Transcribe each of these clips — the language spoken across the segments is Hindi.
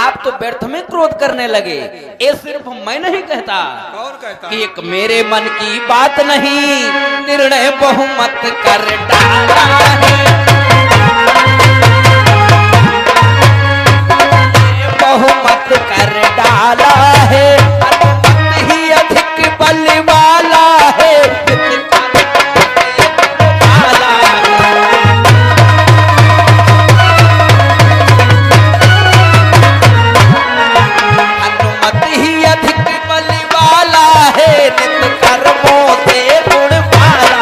आप तो व्यर्थ में क्रोध करने लगे। ये सिर्फ मैं नहीं कहता, कौन कहता? कि एक मेरे मन की बात नहीं, निर्णय बहुमत कर डाला है, बहुमत कर डाला है, अनुमत ही अधिक बल वाला है, अनुमत ही अधिक बल वाला है, नित कर्मों से गुण वाला।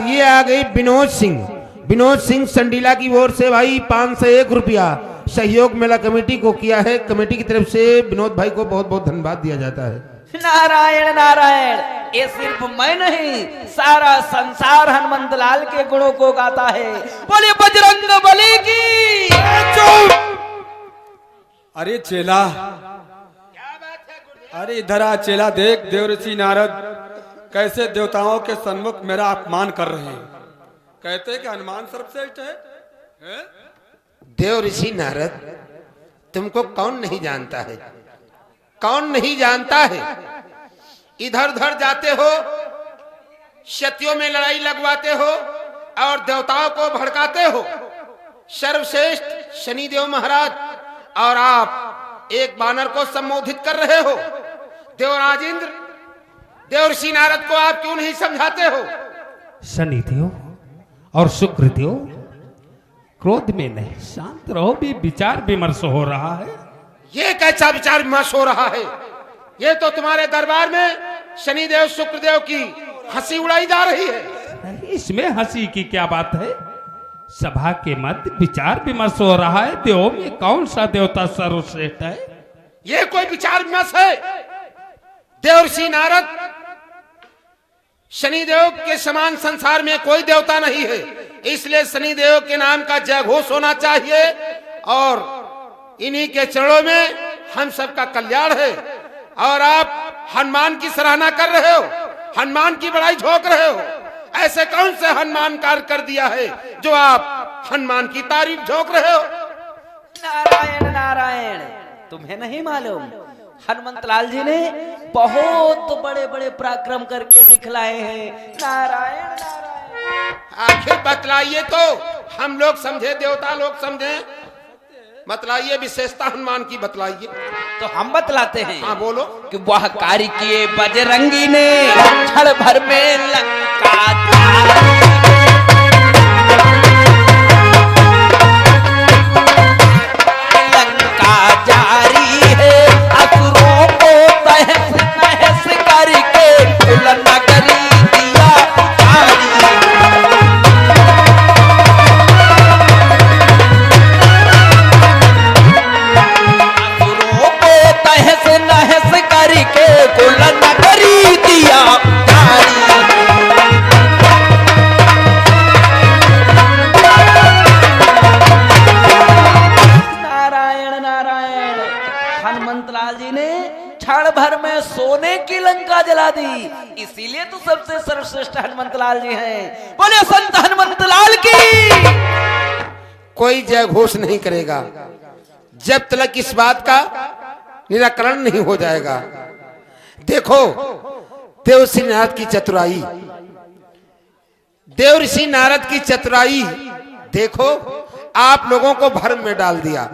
ये आ गई विनोद सिंह संडीला की ओर से भाई 501 रुपया सहयोग मेला कमेटी को किया है। कमेटी की तरफ से विनोद भाई को बहुत बहुत धन्यवाद दिया जाता है। नारायण नारायण, ये सिर्फ मैं नहीं, सारा संसार हनुमंत लाल के गुणों को गाता है। बोले बजरंग बली की। अरे चेला, अरे इधर आ चेला, देख देवऋषि नारद कैसे देवताओं के सन्मुख मेरा अपमान कर रहे हैं। कहते कि हनुमान सर्वश्रेष्ठ है? देव ऋषि नारद, तुमको कौन नहीं जानता है, कौन नहीं जानता है। इधर उधर जाते हो, शत्रुओं में लड़ाई लगवाते हो और देवताओं को भड़काते हो। सर्वश्रेष्ठ शनिदेव महाराज और आप एक बानर को संबोधित कर रहे हो। देवराज इंद्र, देव ऋषि नारद को आप क्यों नहीं समझाते हो? शनिदेव और शुक्रदेव, क्रोध में नहीं, शांत रहो, भी विचार विमर्श हो रहा है। ये कैसा विचार विमर्श हो रहा है? ये तो तुम्हारे दरबार में शनिदेव शुक्रदेव की हंसी उड़ाई जा रही है। इसमें हंसी की क्या बात है? सभा के मध्य विचार विमर्श हो रहा है। देव में कौन सा देवता सर्वश्रेष्ठ है? ये कोई विचार विमर्श है? देव ऋषि नारद, शनिदेव के समान संसार में कोई देवता नहीं है, इसलिए शनिदेव के नाम का जय घोष होना चाहिए और इन्हीं के चरणों में हम सबका कल्याण है। और आप हनुमान की सराहना कर रहे हो, हनुमान की बड़ाई झोंक रहे हो। ऐसे कौन से हनुमान कार्य कर दिया है जो आप हनुमान की तारीफ झोंक रहे हो? नारायण नारायण, तुम्हें नहीं मालूम, हनुमंत लाल जी ने बहुत बड़े बड़े पराक्रम करके दिखलाए हैं। नारायण नारायण, आखिर बतलाइए तो हम लोग समझे, देवता लोग समझे। बतलाइए, विशेषता हनुमान की बतलाइए। तो हम बतलाते हैं। हाँ बोलो। कि वह कार्य किए बजरंगी ने, क्षण भर में लंका जारी है, असुरों को तहस नहस करके नगरी दिया उजारी। असुरों को तहस नहस करके कुल नगरी दिया उजारी। हनुमंत लाल जी ने क्षण भर में सोने की लंका जला दी, इसीलिए तो सबसे सर्वश्रेष्ठ हनुमंत लाल जी हैं। बोले संत हनुमंत लाल की। कोई जय घोष नहीं करेगा जब तक इस बात का निराकरण नहीं हो जाएगा। देखो देव ऋषि नारद की चतुराई, देव ऋषि नारद की चतुराई देखो, आप लोगों को भ्रम में डाल दिया।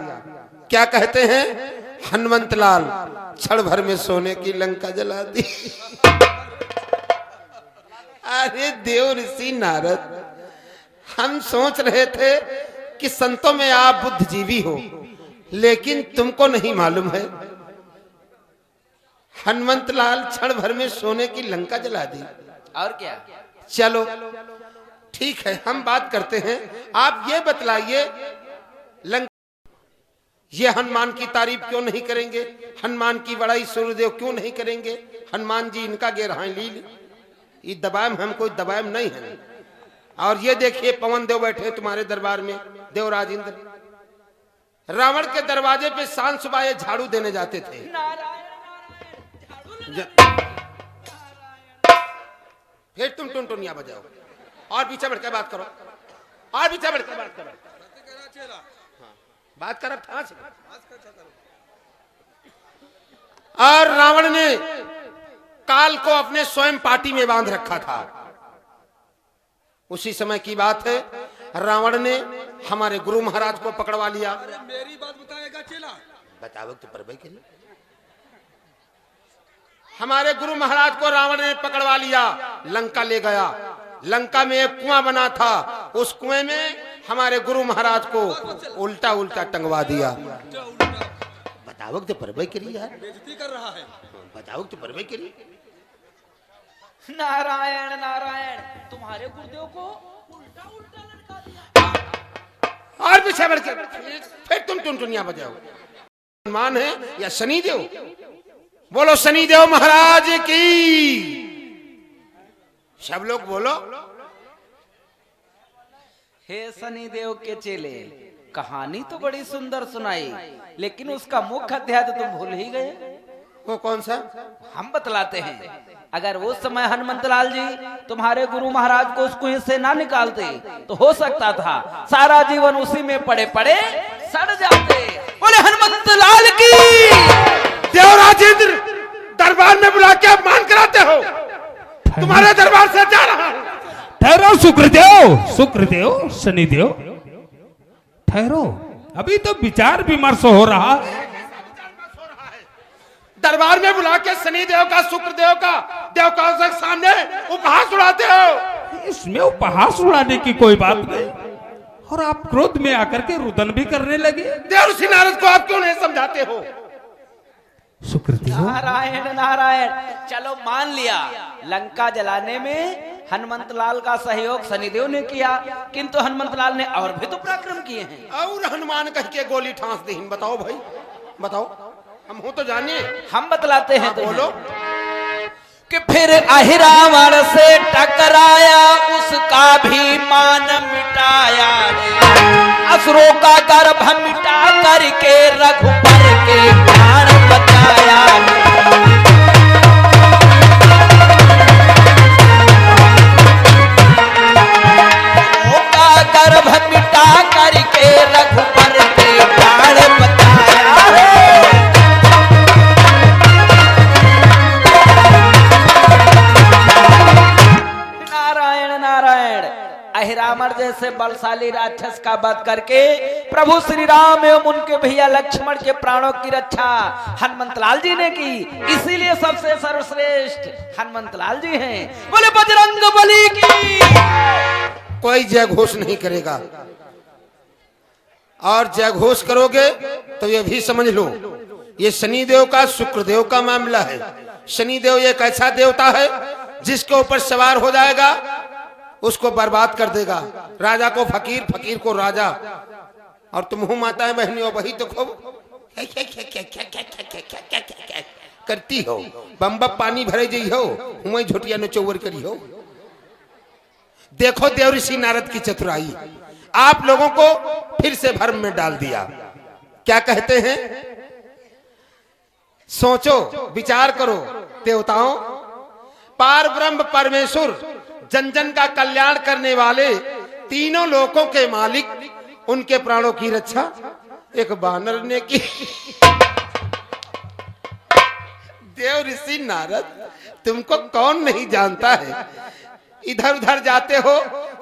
क्या कहते हैं? हनुमंत लाल क्षण भर में सोने की लंका जला दी। अरे देव ऋषि नारद, हम सोच रहे थे कि संतों में आप बुद्धिजीवी हो, लेकिन तुमको नहीं मालूम है हनुमंत लाल क्षण भर में सोने की लंका जला दी। और क्या? चलो ठीक है, हम बात करते हैं। आप ये बतलाइए, ये हनुमान की तारीफ क्यों नहीं करेंगे? हनुमान की बड़ाई सूर्यदेव क्यों नहीं करेंगे? हनुमान जी इनका गेरहाई लील, ये दबाएम हम कोई दबाएम नहीं है। और ये देखिए पवन देव बैठे तुम्हारे दरबार में, देवराज इंद्र रावण के दरवाजे पे शान सुबह ये झाड़ू देने जाते थे। फिर तुम टुनटुनिया बजाओ और पीछे बढ़ के बात करो, और पीछे बढ़ के बात करो। हाँ, बात कर अब ठास। और रावण ने काल को अपने स्वयं पाटी में बांध रखा था। उसी समय की बात है, रावण ने हमारे गुरु महाराज को पकड़वा लिया। अरे मेरी बात बताएगा चेला? बताओ तो पर भाई करिए। हमारे गुरु महाराज को रावण ने पकड़वा लिया, लंका ले गया। लंका में एक कुआं बना था, उस कुएं में हमारे गुरु महाराज को उल्टा उल्टा टंगवा दिया। बताओ तो पर भाई करिए यार, बेइज्जती कर रहा है। बताओ तो पर भाई करिए। नारायण नारायण, तुम्हारे गुरुदेव को उल्टा उल्टा लटका दिया। और पीछे बढ़ के फिर तुम टुनटुनिया बजाओ। हनुमान है या शनिदेव? बोलो शनिदेव महाराज की। सब लोग बोलो। हे शनिदेव के चेले, कहानी तो बड़ी सुंदर सुनाई, लेकिन उसका मुख्य अध्याय तो तुम भूल ही गए। वो कौन सा? हम बतलाते हैं। अगर वो समय हनुमंतलाल जी तुम्हारे गुरु महाराज को उस कुएं से ना निकालते तो हो सकता था सारा जीवन उसी में पड़े पड़े सड़ जाते। बोले हनुमंतलाल की। देवराजेंद्र, दरबार में बुला के अपमान कराते हो। तुम्हारे दरबार से जा रहा हूं। ठहरो सुकृदेव, सुकृदेव, शनिदेव ठहरो, अभी तो विचार विमर्श हो रहा है। दरबार में बुला के शनिदेव का, शुक्रदेव का, देवताओं के सामने उपहास उड़ाते हो। इसमें उपहास उड़ाने की कोई बात नहीं, और आप क्रोध में आकर के रुदन भी करने लगे। देवर्षि नारद को आप क्यों नहीं समझाते हो? सुकृदेव, नारायण नारायण, चलो मान लिया लंका जलाने में हनुमंतलाल का सहयोग शनिदेव ने किया, किंतु हनुमंतलाल ने और भी तो पराक्रम किए हैं। और हनुमान कह के गोली ठांस दी। बताओ भाई, बताओ, हम हो तो जानिए। हम बतलाते हैं। बोलो। कि फिर अहिरावण से टकराया, उसका भी मान मिटाया, असुरों का गर्भ मिटा करके रघुबर के प्राण बचाया। गर्भ मिटा करके रघुबर के प्राण बचाया। नारायण नारायण, अहिरावण जैसे बलशाली राक्षस का वध करके प्रभु श्री राम एवं उनके भैया लक्ष्मण के प्राणों की रक्षा हनुमंतलाल जी ने की। इसीलिए सबसे सर्वश्रेष्ठ हनुमंतलाल जी हैं। बोले बजरंग बली की। कोई जय घोष नहीं करेगा, और जय घोष करोगे तो ये भी समझ लो, ये शनिदेव का, शुक्रदेव का मामला है। शनिदेव एक ऐसा देवता है जिसके ऊपर सवार हो जाएगा उसको बर्बाद कर देगा। राजा को फकीर, फकीर को राजा। और तुम हो माताएं बहनियों, वही तो खूब करती हो। बम पानी भरे जी हो, हुई झोटिया नचोवर करी हो। देखो देवऋषि नारद की चतुराई, आप लोगों को फिर से भ्रम में डाल दिया। क्या कहते हैं? सोचो, विचार करो देवताओं, पार ब्रह्म परमेश्वर, जन जन का कल्याण करने वाले, तीनों लोकों के मालिक, उनके प्राणों की रक्षा एक बानर ने की। देवऋषि नारद, तुमको कौन नहीं जानता है? इधर उधर जाते हो,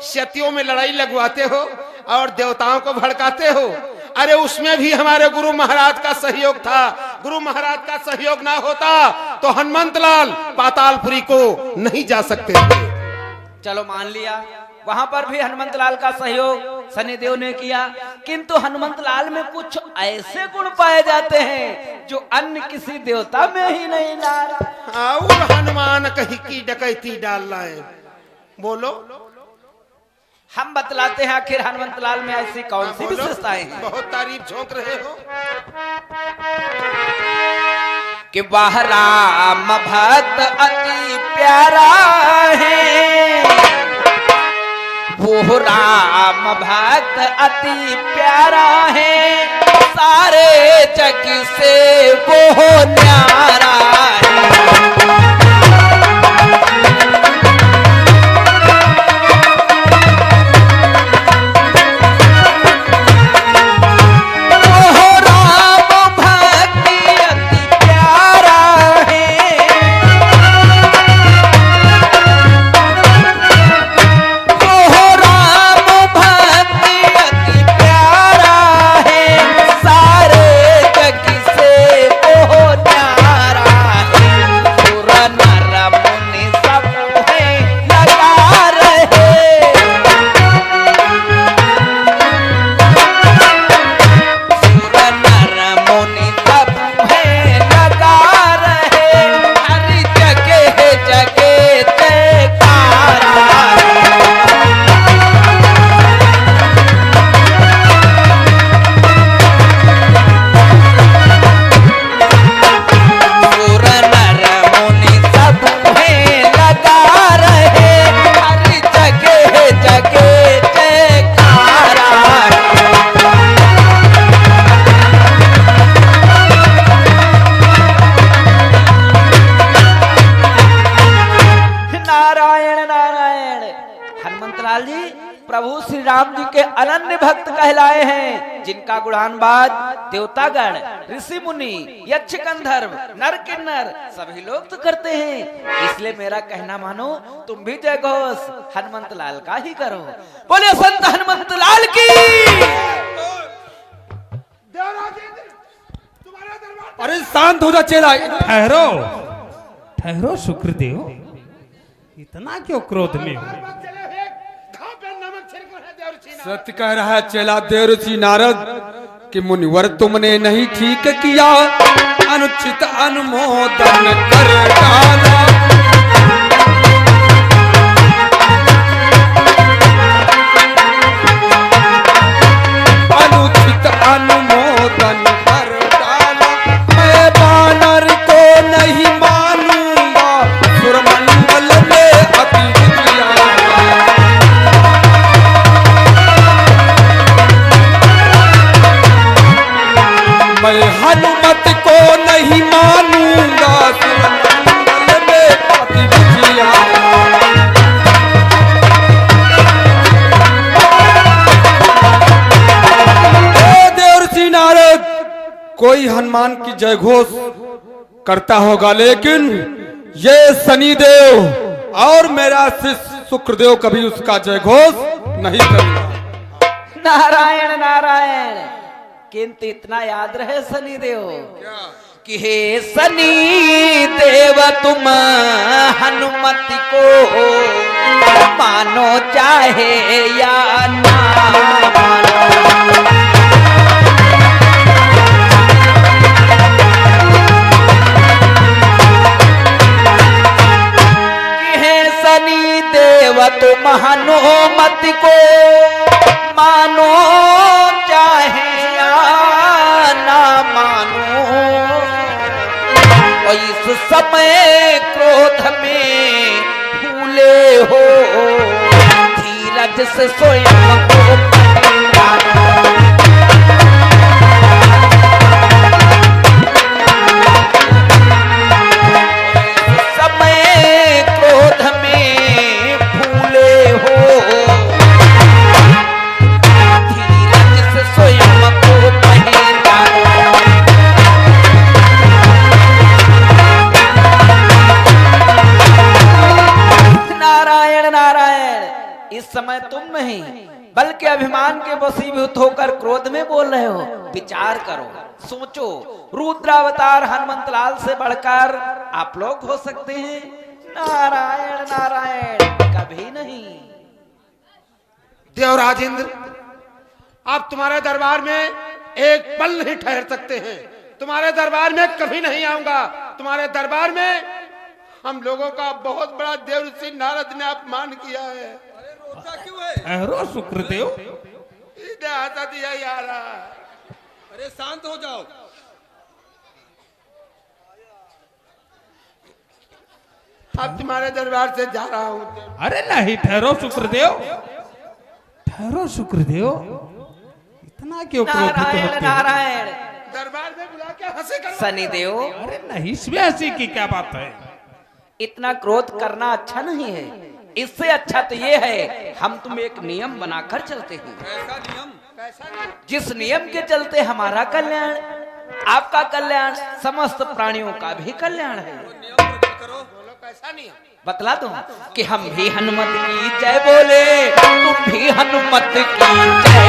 सतियों में लड़ाई लगवाते हो और देवताओं को भड़काते हो। अरे उसमें भी हमारे गुरु महाराज का सहयोग था। गुरु महाराज का सहयोग ना होता तो हनुमंतलाल पातालपुरी को नहीं जा सकते थे। चलो मान लिया, वहां पर भी हनुमंतलाल का सहयोग शनिदेव ने किया, किंतु हनुमंतलाल में कुछ ऐसे गुण पाए जाते हैं जो अन्य किसी देवता में ही नहीं ला। और हनुमान कहीं की डकैती डाल लाए। बोलो। हम बतलाते हैं आखिर हनुमंतलाल में ऐसी कौन सी विशेषताएं हैं। बहुत तारीफ झोंक रहे हो कि वह राम भक्त अति प्यारा है, वो राम भक्त अति प्यारा है, सारे जग से वो न्यारा है। हनुमंतलाल जी प्रभु श्री राम जी के अनन्य भक्त कहलाए हैं, जिनका गुणानवाद देवतागण, ऋषि मुनि, यक्ष गंधर्व, नर किन्नर सभी लोग तो करते हैं। इसलिए मेरा कहना मानो, तुम भी जय घोष हनुमंतलाल का ही करो। बोलिए संत हनुमंतलाल की। अरे शांत हो जा चेला। ठहरो ठहरो शुक्रदेव, इतना क्यों क्रोध में हो? सत्य कह रहा है चेला देवऋषि नारद कि मुनिवर तुमने नहीं ठीक किया, अनुचित अनुमोदन कर डाला। अनुचित अनुमोदन कर डाला, मैं बानर को नहीं मानूंगा, सुरमंडल में अति मैं हनुमत को नहीं मानूंगा, सुरमंडल में अति विजया। देवऋषि नारद, कोई हनुमान की जय घोष करता होगा, लेकिन ये शनिदेव और मेरा शिष्य शुक्रदेव कभी उसका जय घोष नहीं करेगा। नारायण नारायण, किंतु इतना याद रहे शनिदेव कि हे शनि देव तुम हनुमत को मानो चाहे या ना मानो। कि हे शनि देव तुम हनुमत को मानो चाहे ना मानो, और इस समय क्रोध में भूले हो, धीरज से स्वयं को पहचानो। इस समय क्रोध में भूले हो, धीरज से स्वयं को पहचानो। नारायण नारायण, इस समय तुम नहीं बल्कि अभिमान के वशीभूत होकर क्रोध में बोल रहे हो। विचार करो, सोचो, रुद्रावतार हनुमंतलाल से बढ़कर आप लोग हो सकते हैं? नारायण नारायण, कभी नहीं। देवराजेंद्र, आप तुम्हारे दरबार में एक पल नहीं ठहर सकते हैं। तुम्हारे दरबार में कभी नहीं आऊंगा। तुम्हारे दरबार में हम लोगों का बहुत बड़ा देवऋषि नारद ने अपमान किया है। ठहरो शुक्रदेव, हंसा दिया यार। अरे शांत हो जाओ। अब तुम्हारे दरबार से जा रहा हूँ। अरे नहीं, ठहरो शुक्रदेव, ठहरो शुक्रदेव, इतना क्यों क्रोधित नारायण होते हो? नारायण, दरबार में बुला के हंसी कर। शनिदेव, अरे नहीं, इसमें हंसी की क्या बात है? इतना क्रोध करना अच्छा नहीं है। इससे अच्छा तो ये है हम तुम एक नियम बनाकर चलते हैं। ऐसा नियम? जिस नियम के चलते हमारा कल्याण, आपका कल्याण, समस्त प्राणियों का भी कल्याण है। कैसा नियम? बतला दूं कि हम भी हनुमत की जय बोले, तुम भी हनुमत की जय